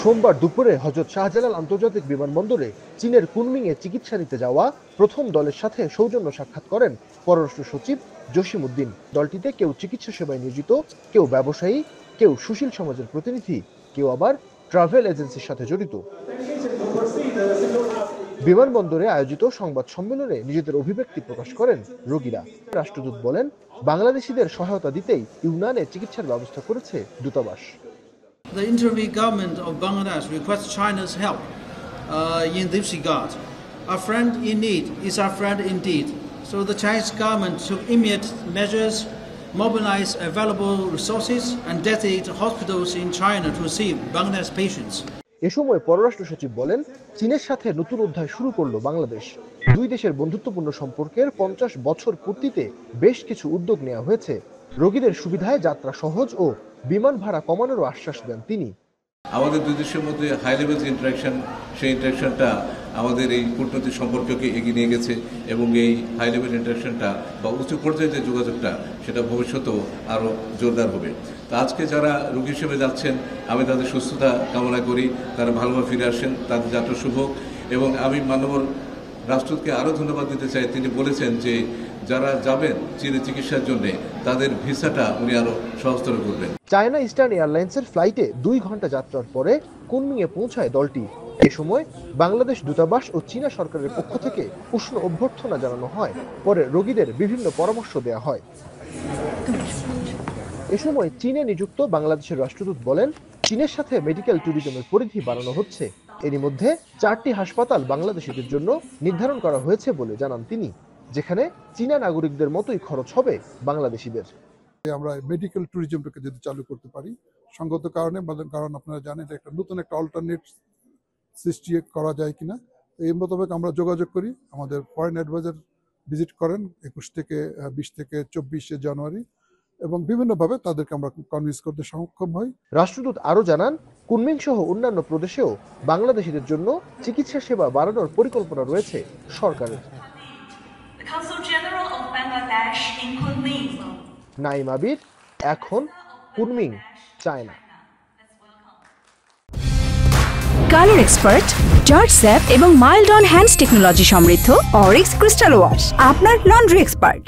সোমবার দুপুরে হযরত শাহজালাল আন্তর্জাতিক বিমানবন্দরে চীনের কুনমিংয়ে চিকিৎসা নিতে যাওয়া প্রথম দলের সাথে সৌজন্য সাক্ষাৎ করেন পররাষ্ট্র সচিব জসিম উদ্দিন। দলটিতে কেউ চিকিৎসা সেবায় নিয়োজিত, কেউ ব্যবসায়ী, কেউ সুশীল সমাজের প্রতিনিধি, কেউ আবার ট্রাভেল এজেন্সির সাথে জড়িত। বিমানবন্দরে আয়োজিত সংবাদ সম্মেলনে নিজেদের অভিব্যক্তি প্রকাশ করেন রোগীরা। রাষ্ট্রদূত বলেন, বাংলাদেশিদের সহায়তা দিতেই ইউনানে চিকিৎসার ব্যবস্থা করেছে দূতাবাস। The interim government of Bangladesh requests China's help in this regard. Our friend in need is our friend indeed. So the Chinese government took immediate measures, mobilized available resources and dedicated hospitals in China to receive Bangladesh patients. এ সময় পররাষ্ট্র সচিব বলেন, চীনের সাথে নতুন অধ্যায় শুরু করল বাংলাদেশ। দুই দেশের বন্ধুত্বপূর্ণ সম্পর্কের 50 বছর পূর্তিতে বেশ কিছু উদ্যোগ নেওয়া হয়েছে। রোগীদের সুবিধায় যাত্রা সহজ ও বিমান ভাড়া কমানোরও আশ্বাস দেন তিনি। আমাদের দুই দেশের মধ্যে হাই লেভেল যে ইন্টারাকশন, সেই ইন্টারাকশনটা আমাদের এই কূটনৈতিক সম্পর্ককে এগিয়ে নিয়ে গেছে এবং এই হাই লেভেল ইন্টারাকশনটা বা উচ্চ পর্যায়ে যে যোগাযোগটা সেটা ভবিষ্যতেও আরও জোরদার হবে। তো আজকে যারা রোগী হিসেবে যাচ্ছেন, আমি তাদের সুস্থতা কামনা করি, তারা ভালোভাবে ফিরে আসেন, তাদের যাত্রা শুভ। এবং আমি মাননীয় রাষ্ট্রদূতকে আরও ধন্যবাদ দিতে চাই। তিনি বলেছেন যে যারা যাবেন চীনে চিকিৎসার জন্য তাদের ভিসাটা উনি আরো সহজতর করবেন। চায়না ইস্টার্ন এয়ারলাইন্সের ফ্লাইটে 2 ঘন্টা যাত্রার পরে কুনমিংয়ে পৌঁছায় দলটি। এ সময় বাংলাদেশ দূতাবাস ও চীনা সরকারের পক্ষ থেকে উষ্ণ অভ্যর্থনা জানানো হয়। পরে রোগীদের বিভিন্ন পরামর্শ দেওয়া হয়। এ সময় চীনে নিযুক্ত বাংলাদেশের রাষ্ট্রদূত বলেন, চীনের সাথে মেডিকেল ট্যুরিজমের পরিধি বাড়ানো হচ্ছে। এরই মধ্যে 4টি হাসপাতাল বাংলাদেশিদের জন্য নির্ধারণ করা হয়েছে বলে জানান তিনি, যেখানে চীনা নাগরিকদের মতোই খরচ হবে বাংলাদেশিদের। আমরা মেডিকেল ট্যুরিজমটাকে যদি চালু করতে পারি সঙ্গত কারণে, কারণ আপনারা জানেন একটা নতুন একটা অল্টারনেট সৃষ্টি করা যায় কিনা, এই মোতাবেক আমরা যোগাযোগ করি। আমাদের ফরেন অ্যাডভাইজার ভিজিট করেন 21 থেকে 20 থেকে 24 জানুয়ারি এবং বিভিন্নভাবে তাদেরকে আমরা কনভিন্স করতে সক্ষম হই। রাষ্ট্রদূত আরও জানান, কুনমিং সহ অন্যান্য প্রদেশেও বাংলাদেশিদের জন্য চিকিৎসা সেবা বাড়ানোর পরিকল্পনা রয়েছে সরকারের। নাইম আবির, এখন Kunming, China. Colour expert, George sap এবং মাইল্ড অন হ্যান্ডস টেকনোলজি সমৃদ্ধ অরিক্স ক্রিস্টাল ওয়াশ আপনার লন্ড্রি এক্সপার্ট।